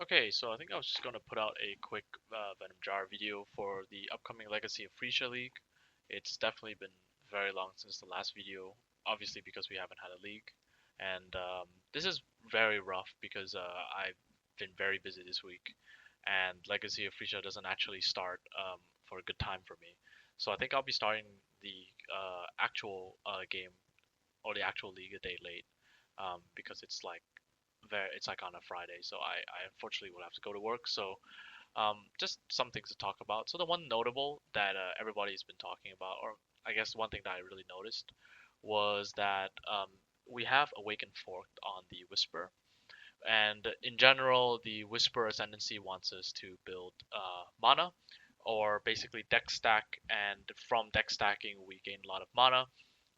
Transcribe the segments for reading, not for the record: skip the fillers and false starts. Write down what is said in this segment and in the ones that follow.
Okay, so I think I was just gonna put out a quick Venom Jar video for the upcoming Legacy of Phrecia League. It's definitely been very long since the last video, obviously because we haven't had a league, and this is very rough because I've been very busy this week, and Legacy of Phrecia doesn't actually start for a good time for me. So I think I'll be starting the actual game or the actual league a day late because it's like on a Friday, so I unfortunately will have to go to work. So just some things to talk about. So the one notable that everybody's been talking about, or I guess one thing that I really noticed, was that we have Awakened Forked on the Whisper, and in general, the Whisper Ascendancy wants us to build mana, or basically deck stack, and from deck stacking we gain a lot of mana,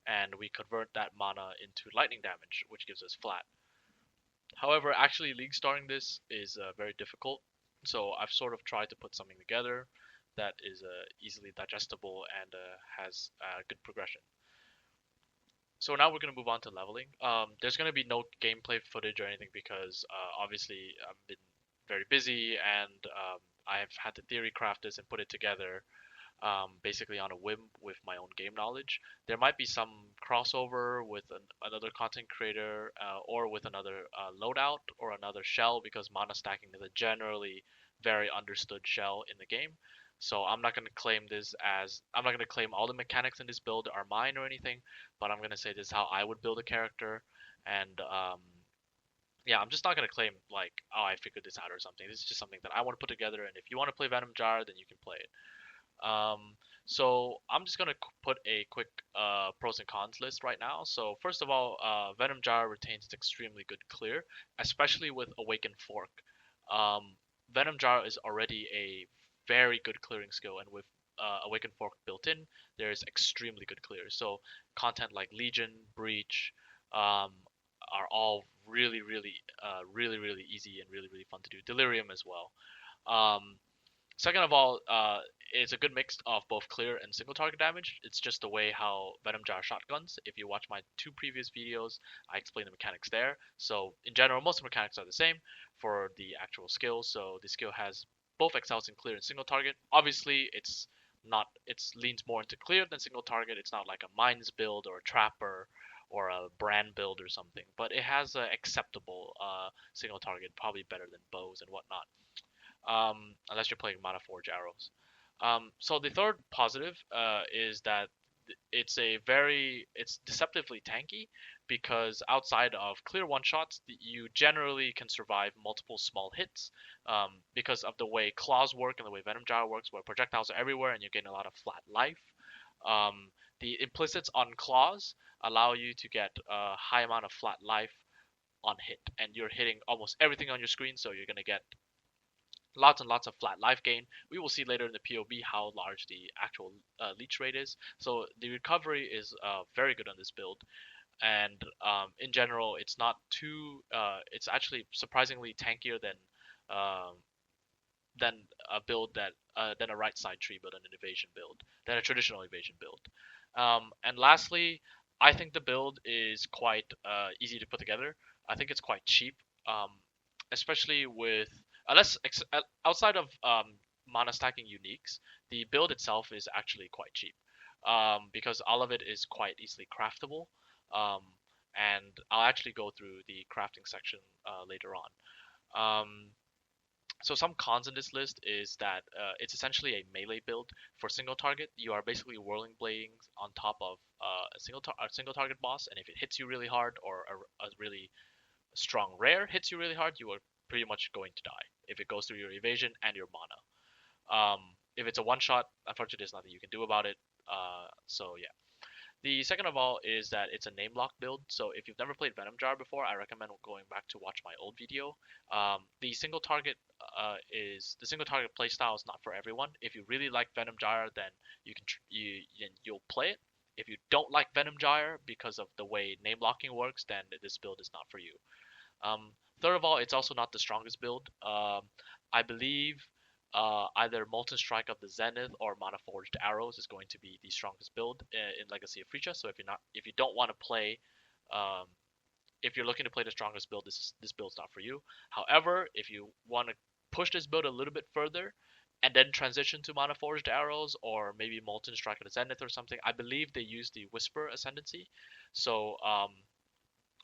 and we convert that mana into lightning damage, which gives us flat. However, actually league starting this is very difficult. So I've sort of tried to put something together that is easily digestible and has good progression. So now we're going to move on to leveling. There's going to be no gameplay footage or anything because obviously I've been very busy and I've had to theory craft this and put it together basically on a whim with my own game knowledge. There might be some crossover with another content creator or with another loadout or another shell because mana stacking is a generally very understood shell in the game. So I'm not going to claim all the mechanics in this build are mine or anything, but I'm going to say this is how I would build a character, and yeah, I'm just not going to claim like, oh, I figured this out or something. This is just something that I want to put together, and if you want to play Venom Jar, then you can play it. So I'm just gonna put a quick pros and cons list right now. So first of all, Venom Jar retains extremely good clear, especially with Awakened Fork. Um, Venom Jar is already a very good clearing skill, and with Awakened Fork built in, there's extremely good clear. So content like Legion, Breach, um, are all really easy and really fun to do. Delirium as well. Um, Second of all, it's a good mix of both clear and single target damage. It's just the way how Venom Jar shotguns. If you watch my two previous videos, I explain the mechanics there. So in general, most of the mechanics are the same for the actual skill. So the skill has both excels in clear and single target. Obviously, it's leans more into clear than single target. It's not like a mines build or a trapper or a brand build or something, but it has a acceptable single target, probably better than bows and whatnot, unless you're playing Mana Forge arrows. So the third positive is that it's deceptively tanky because outside of clear one shots, you generally can survive multiple small hits because of the way claws work and the way Venom Gyre works, where projectiles are everywhere and you gain a lot of flat life. Um, the implicits on claws allow you to get a high amount of flat life on hit, and you're hitting almost everything on your screen, so you're gonna get lots and lots of flat life gain. We will see later in the POB how large the actual leech rate is. So the recovery is very good on this build, and in general, it's not too. It's actually surprisingly tankier um, than a build that than a right side tree build and an evasion build than a traditional evasion build. And lastly, I think the build is quite easy to put together. I think it's quite cheap, um, especially with outside of mana stacking uniques, the build itself is actually quite cheap because all of it is quite easily craftable. Um, and I'll actually go through the crafting section later on. Um, so some cons in this list is that it's essentially a melee build for single target. You are basically whirling blades on top of a single target boss, and if it hits you really hard or a really strong rare hits you really hard, you are pretty much going to die if it goes through your evasion and your mana. If it's a one shot, unfortunately, there's nothing you can do about it. So yeah. The second of all is that it's a name lock build. So if you've never played Venom Jar before, I recommend going back to watch my old video. The single target playstyle is not for everyone. If you really like Venom Jar, then you'll play it. If you don't like Venom Jar because of the way name locking works, then this build is not for you. Um, Third of all, it's also not the strongest build. I believe either Molten Strike of the Zenith or Mana Forged Arrows is going to be the strongest build in Legacy of Phrecia. So if you don't want to play, um, if you're looking to play the strongest build, this build's not for you. However, if you want to push this build a little bit further and then transition to Mana Forged Arrows or maybe Molten Strike of the Zenith or something, I believe they use the Whisper Ascendancy. So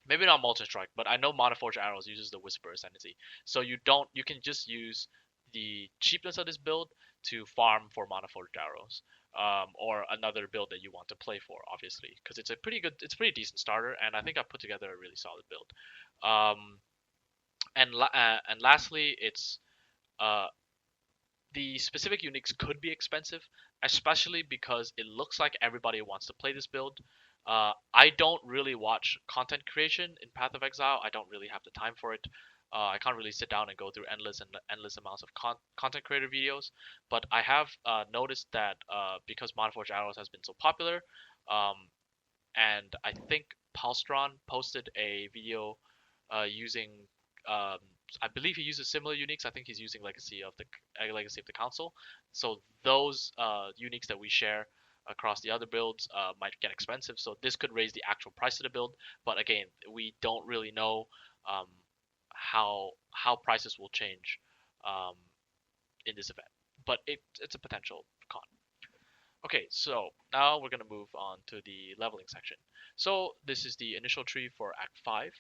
maybe not Molten Strike, but I know Mana Forged Arrows uses the Whisper Ascendancy. So you can just use the cheapness of this build to farm for Mana Forged Arrows. Or another build that you want to play for, obviously, because it's a pretty decent starter, and I think I put together a really solid build. And lastly, it's uh, the specific uniques could be expensive, especially because it looks like everybody wants to play this build. I don't really watch content creation in Path of Exile. I don't really have the time for it. I can't really sit down and go through endless amounts of content creator videos. But I have noticed that because Monforge Arrows has been so popular, um, and I think Palstron posted a video using um, I believe he uses similar uniques. I think he's using Legacy of the Council. So those uniques that we share across the other builds might get expensive. So this could raise the actual price of the build. But again, we don't really know um, how prices will change um, in this event. But it's a potential con. Okay, so now we're going to move on to the leveling section. So this is the initial tree for Act 5.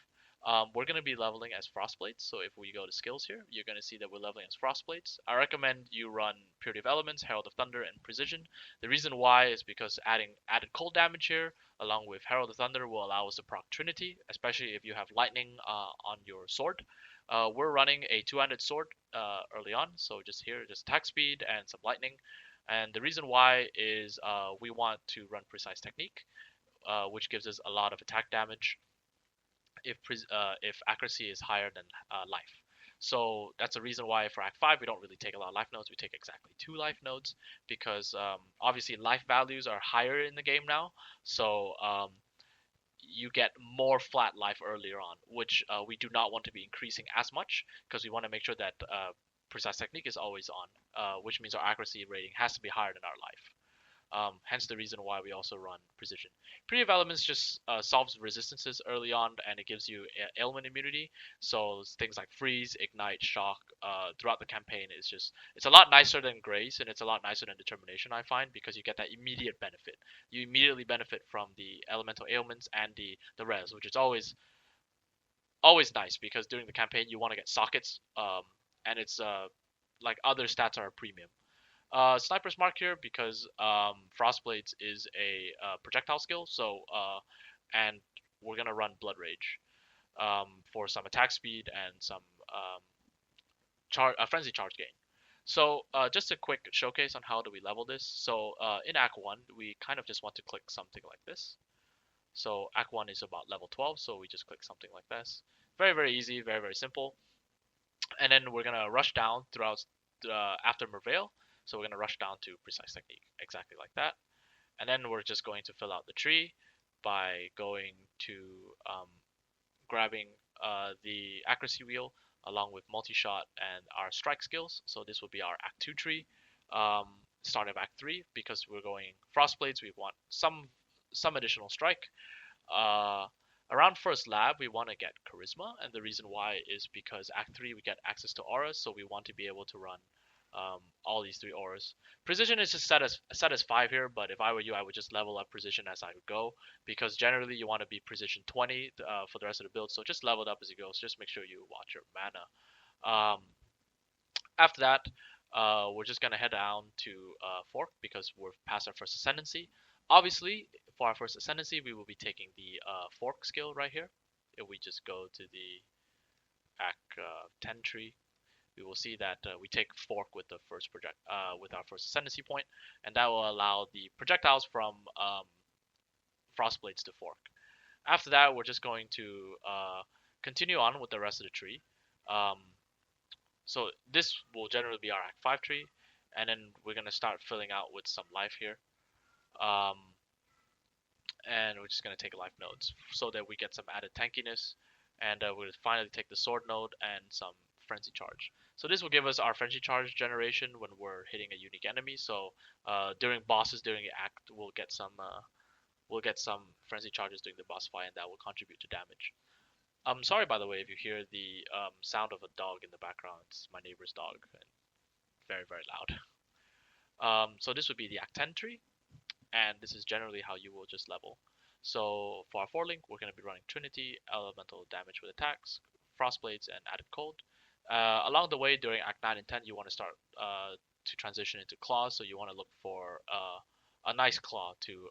We're going to be leveling as Frostblades, so if we go to skills here, you're going to see that we're leveling as Frostblades. I recommend you run Purity of Elements, Herald of Thunder, and Precision. The reason why is because adding added cold damage here, along with Herald of Thunder, will allow us to proc Trinity, especially if you have Lightning on your sword. We're running a two-handed sword early on, so just here, just attack speed and some Lightning. And the reason why is we want to run Precise Technique, which gives us a lot of attack damage if accuracy is higher than life. So that's the reason why for Act 5 we don't really take a lot of life nodes. We take exactly 2 life nodes because obviously life values are higher in the game now. So you get more flat life earlier on, which we do not want to be increasing as much because we want to make sure that Precise Technique is always on, which means our accuracy rating has to be higher than our life. Hence the reason why we also run Precision. Purity of Elements just solves resistances early on, and it gives you ailment immunity. So things like freeze, ignite, shock throughout the campaign it's a lot nicer than Grace, and it's a lot nicer than Determination, I find, because you get that immediate benefit. You immediately benefit from the elemental ailments and the res, which is always nice because during the campaign you want to get sockets, and it's like other stats are a premium. Sniper's Mark here because Frostblades is a projectile skill, so and we're gonna run Blood Rage for some attack speed and some frenzy charge gain. So just a quick showcase on how do we level this. So in Act 1, we kind of just want to click something like this. So Act 1 is about level 12, so we just click something like this. Very, very easy, very, very simple. And then we're gonna rush down throughout after Merveil. So we're gonna rush down to Precise Technique, exactly like that. And then we're just going to fill out the tree by going to grabbing the accuracy wheel along with multi-shot and our strike skills. So this will be our Act 2 tree. Start of Act 3, because we're going Frostblades, we want some additional strike. Uh, Around first lab, we want to get Charisma, and the reason why is because Act 3 we get access to auras, so we want to be able to run all these 3 auras. Precision is just set as 5 here, but if I were you, I would just level up Precision as I would go, because generally you want to be Precision 20 for the rest of the build, so just level it up as you go, so just make sure you watch your mana. After that, we're just going to head down to Fork, because we're past our first Ascendancy. Obviously, for our first Ascendancy, we will be taking the Fork skill right here. If we just go to the Act 10 tree, we will see that we take Fork with the with our first Ascendancy point, and that will allow the projectiles from Frostblades to Fork. After that, we're just going to continue on with the rest of the tree. So this will generally be our Act 5 tree, and then we're going to start filling out with some life here. And we're just going to take life nodes so that we get some added tankiness, and we'll finally take the sword node and some frenzy charge. So this will give us our frenzy charge generation when we're hitting a unique enemy. So during bosses during the act, we'll get some frenzy charges during the boss fight, and that will contribute to damage. I'm sorry, by the way, if you hear the sound of a dog in the background. It's my neighbor's dog, and very, very loud. So this would be the Act 10 tree, and this is generally how you will just level. So for our 4 link, we're going to be running Trinity, elemental damage with attacks, Frostblades, and added cold. Along the way, during Act 9 and 10, you want to start to transition into claws, so you want to look for a nice claw to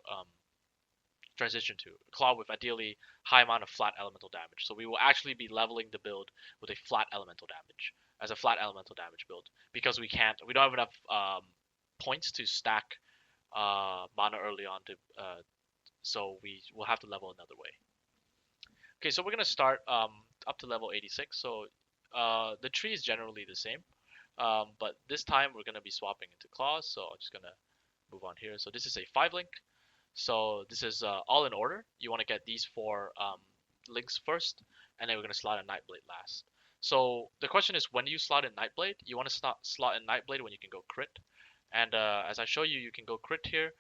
transition to. A claw with ideally high amount of flat elemental damage. So we will actually be leveling the build with a flat elemental damage, as a flat elemental damage build, because we don't have enough points to stack mana early on to so we will have to level another way. Okay, so we're gonna start up to level 86. So the tree is generally the same, but this time we're gonna be swapping into claws. So I'm just gonna move on here. So this is a 5 link. So this is all in order. You want to get these 4 links first, and then we're gonna slot a Nightblade last. So the question is, when do you slot in Nightblade? You want to slot in Nightblade when you can go crit. And as I show you, you can go crit here,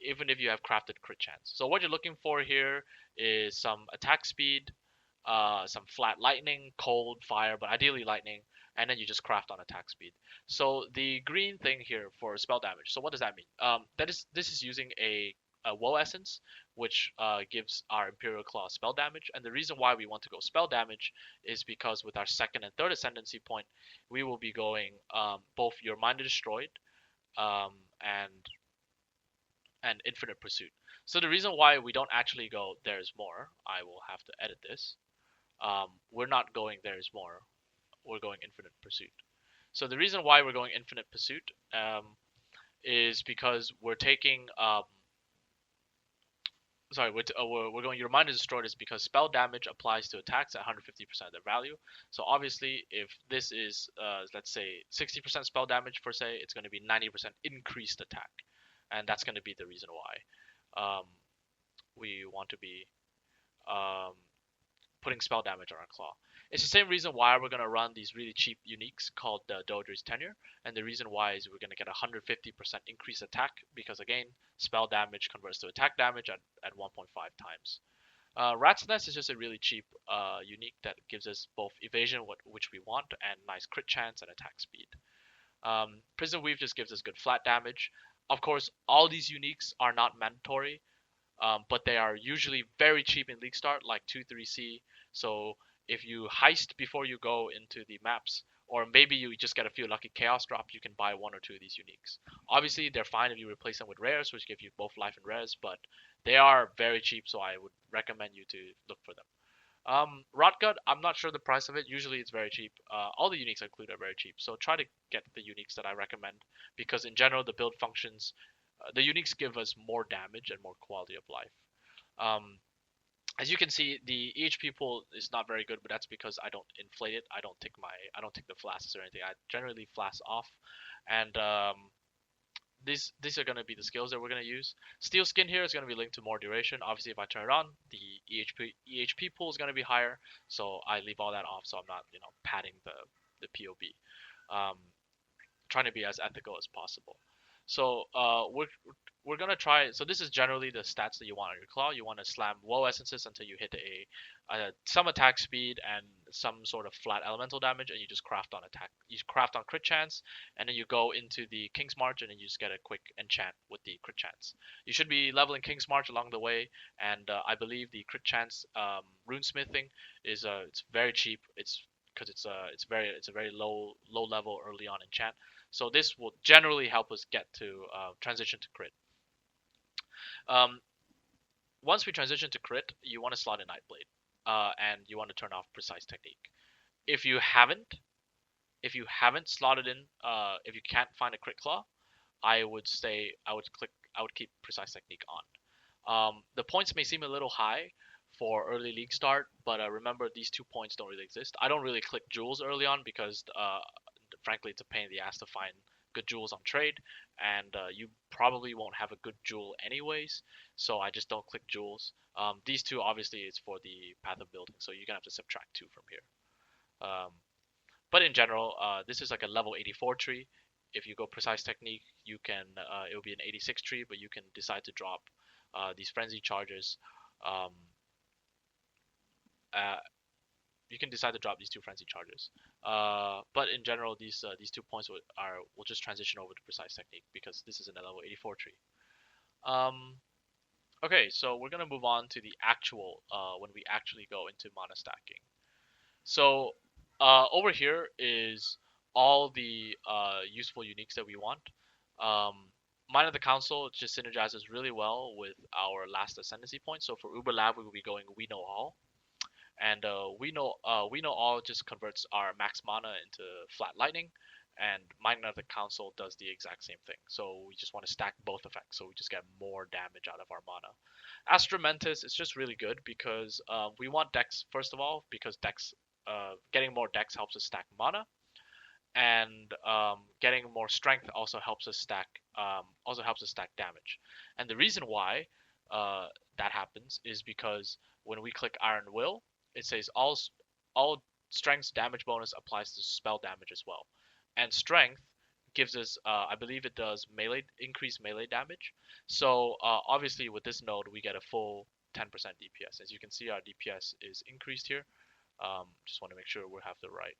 even if you have crafted crit chance. So what you're looking for here is some attack speed, some flat lightning, cold, fire, but ideally lightning, and then you just craft on attack speed. So the green thing here for spell damage. So what does that mean? This is using a woe essence, which gives our Imperial Claw spell damage. And the reason why we want to go spell damage is because with our second and third ascendancy point, we will be going both your Mind Destroyed um, and Infinite Pursuit. So the reason why we don't actually go There's More, I will have to edit this. We're not going There's More. We're going Infinite Pursuit. So the reason why we're going Infinite Pursuit is because we're taking sorry, we're going Your Mind is Destroyed is because spell damage applies to attacks at 150% of their value. So obviously, if this is, let's say, 60% spell damage per se, it's going to be 90% increased attack. And that's going to be the reason why we want to be um, putting spell damage on our claw. It's the same reason why we're going to run these really cheap uniques called the Dodra's Tenure, and the reason why is we're going to get 150% increased attack because again, spell damage converts to attack damage at 1.5 times. Rat's Nest is just a really cheap unique that gives us both evasion, which we want, and nice crit chance and attack speed. Prison Weave just gives us good flat damage. Of course, all these uniques are not mandatory, but they are usually very cheap in League Start, like 2-3C. So if you heist before you go into the maps, or maybe you just get a few lucky chaos drops, you can buy 1 or 2 of these uniques. Obviously, they're fine if you replace them with rares, which give you both life and res, but they are very cheap, so I would recommend you to look for them. Rotgut, I'm not sure the price of it. Usually it's very cheap. All the uniques I include are very cheap, so try to get the uniques that I recommend because in general the build functions, the uniques give us more damage and more quality of life. Um, as you can see, the EHP pool is not very good, but that's because I don't inflate it. I don't take the flasks or anything. I generally flask off, and these are going to be the skills that we're going to use. Steel Skin here is going to be linked to more duration. Obviously, if I turn it on, the EHP pool is going to be higher, so I leave all that off, so I'm not padding the POB. Um, trying to be as ethical as possible. So we're gonna try. So this is generally the stats that you want on your claw. You want to slam woe essences until you hit some attack speed and some sort of flat elemental damage, and you just craft on attack. You craft on crit chance, and then you go into the King's March, and then you just get a quick enchant with the crit chance. You should be leveling King's March along the way, and I believe the crit chance runesmithing is it's very cheap. It's because it's a very low level early on enchant. So this will generally help us get to transition to crit. Um, once we transition to crit, you want to slot in Nightblade, and you want to turn off Precise Technique. If you haven't, slotted in, if you can't find a crit claw, I would keep Precise Technique on. The points may seem a little high for early league start, but remember these 2 points don't really exist. I don't really click jewels early on because frankly it's a pain in the ass to find good jewels on trade, and you probably won't have a good jewel anyways, so I just don't click jewels. These 2 obviously is for the path of building, so you're gonna have to subtract 2 from here. But in general, this is like a level 84 tree. If you go Precise Technique, you can it will be an 86 tree, but you can decide to drop these frenzy charges um, you can decide to drop these 2 frenzy charges. But in general, these 2 points will just transition over to precise technique because this is in a level 84 tree. Okay, so we're gonna move on to the actual when we actually go into mana stacking. So over here is all the useful uniques that we want. Um, Mind of the Council just synergizes really well with our last ascendancy point. So for Uber Lab, we will be going We Know All, and We Know All just converts our max mana into flat lightning, and Mind of the Council does the exact same thing. So we just want to stack both effects, so we just get more damage out of our mana. Astramentus is just really good because we want Dex first of all, because Dex getting more Dex helps us stack mana, and getting more strength also helps us stack damage. And the reason why that happens is because when we click Iron Will, it says all strength's damage bonus applies to spell damage as well, and strength gives us I believe it does melee increased melee damage. So obviously with this node we get a full 10% DPS. As you can see, our DPS is increased here. Just want to make sure we have the right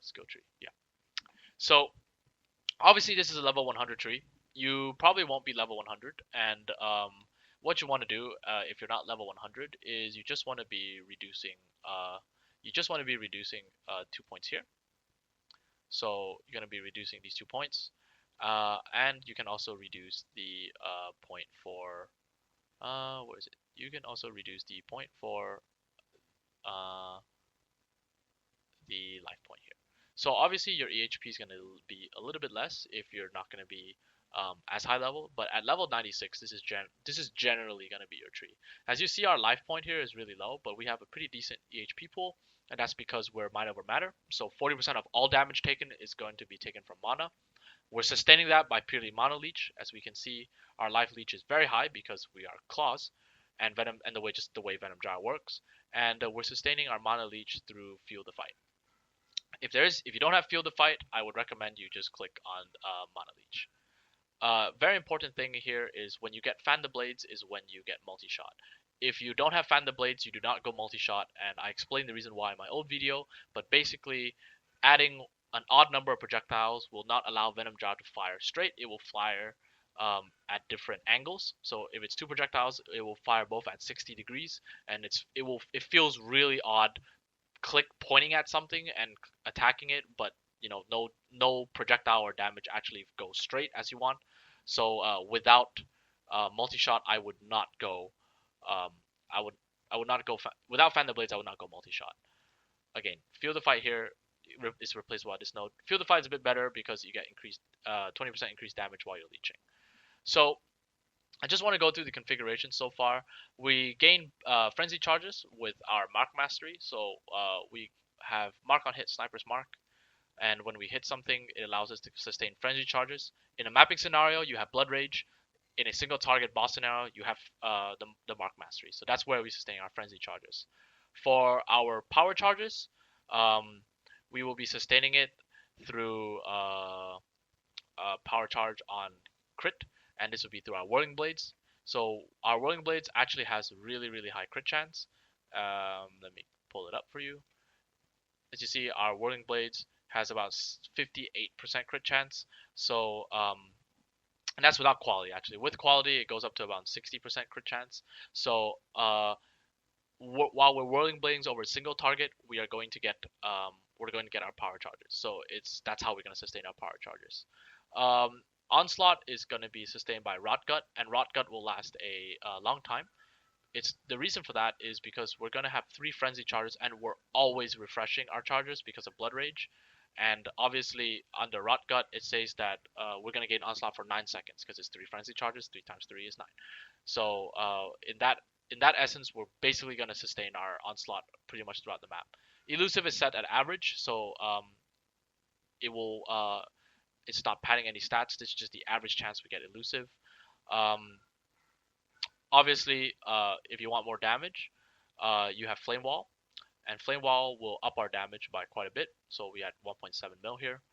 skill tree. Yeah. So obviously this is a level 100 tree. You probably won't be level 100, and what you want to do if you're not level 100 is you just want to be reducing 2 points here. So you're going to be reducing these 2 points, and you can also reduce the point for where is it? You can also reduce the point for uh, the life point here. So obviously your EHP is going to be a little bit less if you're not going to be as high level, but at level 96, this is generally going to be your tree. As you see, our life point here is really low, but we have a pretty decent EHP pool, and that's because we're mind over matter. So 40% of all damage taken is going to be taken from mana. We're sustaining that by purely mana leech. As we can see, our life leech is very high because we are claws, and venom, and the way Venom Gyre works, and we're sustaining our mana leech through Feel the Fight. If you don't have Feel the Fight, I would recommend you just click on Mana Leech. Very important thing here is when you get Fan the Blades is when you get multi-shot. If you don't have Fan the Blades, you do not go multi-shot, and I explained the reason why in my old video, but basically adding an odd number of projectiles will not allow Venom Gyre to fire straight. It will fire at different angles. So if it's 2 projectiles, it will fire both at 60 degrees, and it feels really odd click pointing at something and attacking it, but no projectile or damage actually goes straight as you want. So without multi-shot, I would not go. Um, I would not go without Fan the Blades. I would not go multi-shot. Again, Feel the Fight here is replaceable at this node. Feel the Fight is a bit better because you get increased 20% increased damage while you're leeching. So I just want to go through the configuration so far. We gain frenzy charges with our mark mastery. So we have mark on hit, sniper's mark, and when we hit something, it allows us to sustain frenzy charges. In a mapping scenario, you have blood rage. In a single target boss scenario, you have the mark mastery. So that's where we sustain our frenzy charges. For our power charges, we will be sustaining it through power charge on crit, and this will be through our Whirling Blades. So our Whirling Blades actually has really, really high crit chance. Let me pull it up for you. As you see, our Whirling Blades has about 58% crit chance. So, and that's without quality actually. With quality, it goes up to about 60% crit chance. So, while we're Whirling Blades over a single target, we're going to get our power charges. So that's how we're going to sustain our power charges. Onslaught is going to be sustained by Rotgut, and Rotgut will last a long time. The reason for that is because we're going to have 3 frenzy charges, and we're always refreshing our charges because of Blood Rage. And obviously under Rotgut, it says that we're going to gain Onslaught for 9 seconds because it's 3 frenzy charges. 3 times 3 is 9. So in that essence, we're basically going to sustain our Onslaught pretty much throughout the map. Elusive is set at average, so it's not padding any stats. This is just the average chance we get elusive. Obviously, if you want more damage, you have Flame Wall, and Flame Wall will up our damage by quite a bit. So we had 1.7 mil here,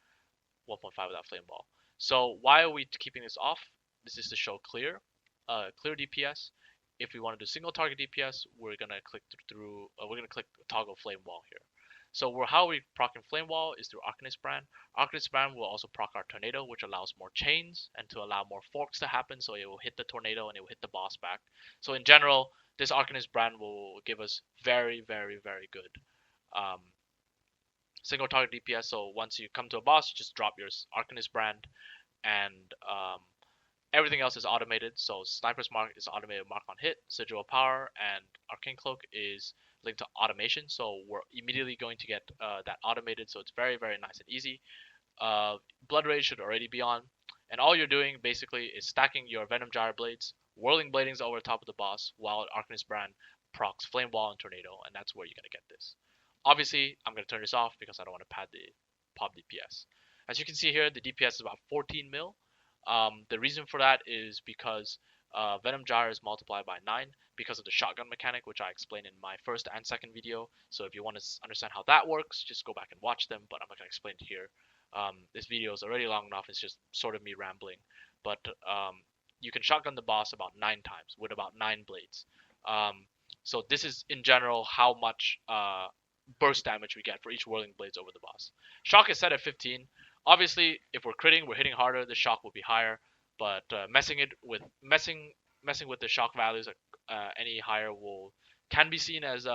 1.5 without Flame Wall. So why are we keeping this off? This is to show clear DPS. if we want to do single target DPS, we're gonna click through. We're gonna click toggle flame wall here. So how we proccing flame wall is through Arcanist brand. Arcanist brand will also proc our tornado, which allows more chains and to allow more forks to happen. So it will hit the tornado and it will hit the boss back. So in general, this Arcanist brand will give us very, very, very good um, single target DPS. So once you come to a boss, you just drop your Arcanist brand, and everything else is automated. So Sniper's Mark is automated mark on hit, Sigil of Power, and Arcane Cloak is linked to automation. So we're immediately going to get that automated. So it's very, very nice and easy. Blood Rage should already be on. And all you're doing basically is stacking your Venom Gyre blades, whirling bladings over the top of the boss, while Arcanist Brand procs Flame Wall and Tornado, and that's where you're going to get this. Obviously, I'm going to turn this off because I don't want to pad the pop DPS. As you can see here, the DPS is about 14 mil. The reason for that is because Venom Gyre is multiplied by 9 because of the shotgun mechanic, which I explained in my first and second video. So if you want to understand how that works, just go back and watch them, but I'm not going to explain it here. This video is already long enough. It's just sort of me rambling. But you can shotgun the boss about 9 times with about 9 blades. So this is in general how much burst damage we get for each whirling blades over the boss. Shock is set at 15. Obviously, if we're critting, we're hitting harder. The shock will be higher. But messing with the shock values any higher can be seen as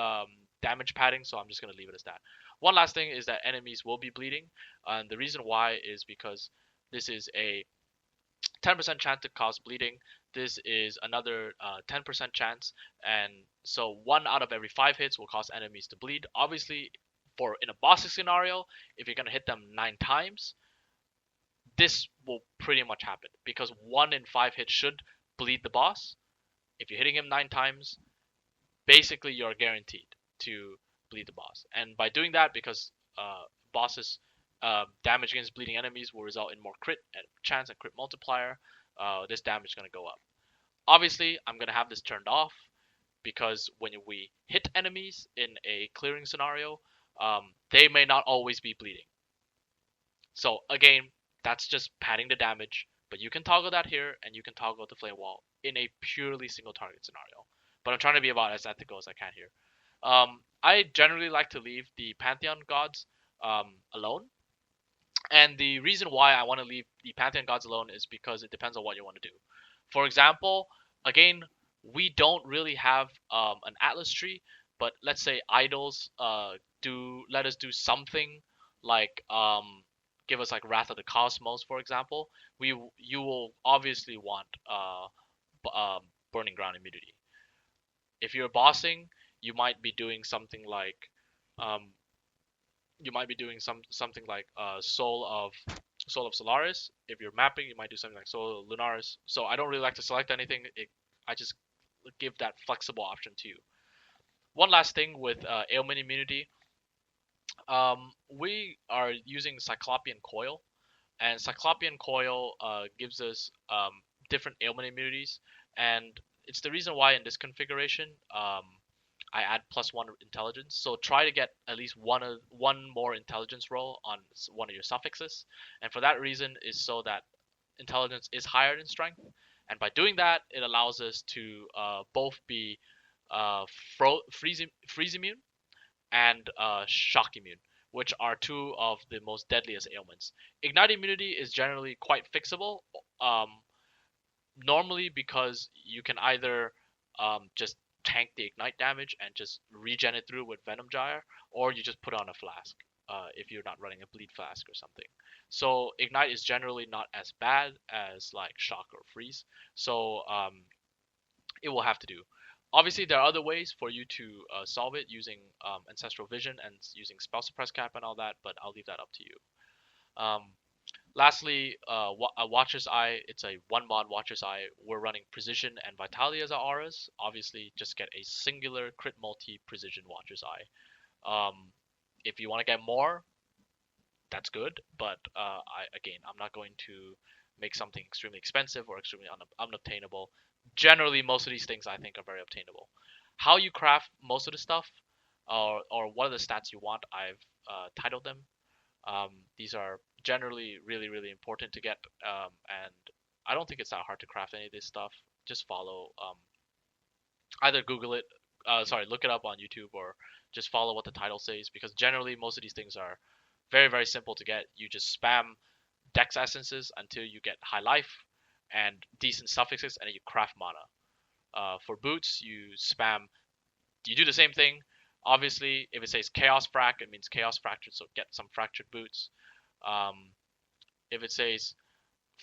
damage padding. So I'm just gonna leave it as that. One last thing is that enemies will be bleeding, and the reason why is because this is a 10% chance to cause bleeding. This is another 10% chance, and so 1 out of every 5 hits will cause enemies to bleed. Obviously, in a boss scenario, if you're gonna hit them 9 times, this will pretty much happen because 1 in 5 hits should bleed the boss. If you're hitting him 9 times, basically you're guaranteed to bleed the boss. And by doing that, because bosses damage against bleeding enemies will result in more crit and chance and crit multiplier, this damage is going to go up. Obviously, I'm going to have this turned off because when we hit enemies in a clearing scenario, they may not always be bleeding. So again, that's just padding the damage, but you can toggle that here and you can toggle the flame wall in a purely single target scenario. But I'm trying to be about as ethical as I can here. I generally like to leave the Pantheon gods alone. And the reason why I want to leave the Pantheon gods alone is because it depends on what you want to do. For example, again, we don't really have an Atlas tree, but let's say idols let us do something like give us like Wrath of the Cosmos, for example. You will obviously want Burning Ground immunity. If you're bossing, you might be doing something like um, something like Soul of Solaris. If you're mapping, you might do something like Soul of Lunaris. So I don't really like to select anything. I just give that flexible option to you. One last thing with ailment immunity, we are using Cyclopean Coil, and Cyclopean Coil gives us different ailment immunities, and it's the reason why in this configuration I add +1 intelligence. So try to get at least one more intelligence roll on one of your suffixes, and for that reason is so that intelligence is higher than strength, and by doing that it allows us to both be freeze immune and shock immune, which are two of the most deadliest ailments. Ignite immunity is generally quite fixable, um, normally because you can either just tank the ignite damage and just regen it through with Venom Gyre, or you just put on a flask if you're not running a bleed flask or something. So ignite is generally not as bad as like shock or freeze. So it will have to do. Obviously, there are other ways for you to solve it using Ancestral Vision and using Spell Suppress Cap and all that, but I'll leave that up to you. Lastly, a Watcher's Eye. It's a 1-mod Watcher's Eye. We're running Precision and Vitality as our auras. Obviously, just get a singular crit multi Precision Watcher's Eye. If you want to get more, that's good, but I'm not going to make something extremely expensive or extremely unobtainable. Generally, most of these things I think are very obtainable. How you craft most of the stuff, or what are the stats you want, I've titled them. These are generally really, really important to get, and I don't think it's that hard to craft any of this stuff. Just follow Either Google it, look it up on YouTube, or just follow what the title says, because generally most of these things are very, very simple to get. You just spam dex essences until you get high life and decent suffixes, and then you craft mana. For boots, you do the same thing. Obviously, if it says chaos frac, it means chaos fractured, so get some fractured boots. Um, if it says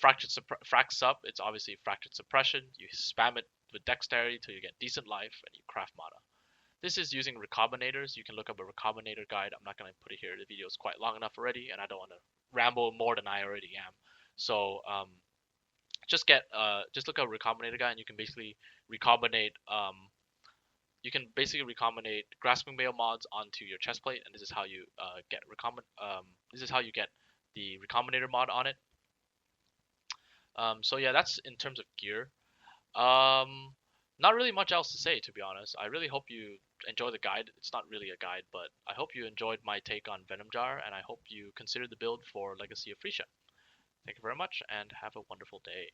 frac sup, it's obviously fractured suppression. You spam it with dexterity till you get decent life, and you craft mana. This is using recombinators. You can look up a recombinator guide. I'm not going to put it here. The video is quite long enough already, and I don't want to ramble more than I already am. So just look up recombinator guide, and you can basically recombinate grasping mail mods onto your chest plate, and this is how you this is how you get the recombinator mod on it. So yeah, that's in terms of gear. Um, Not really much else to say, to be honest. I really hope you enjoy the guide. It's not really a guide, but I hope you enjoyed my take on Venom Jar, and I hope you consider the build for Legacy of Phrecia. Thank you very much, and have a wonderful day.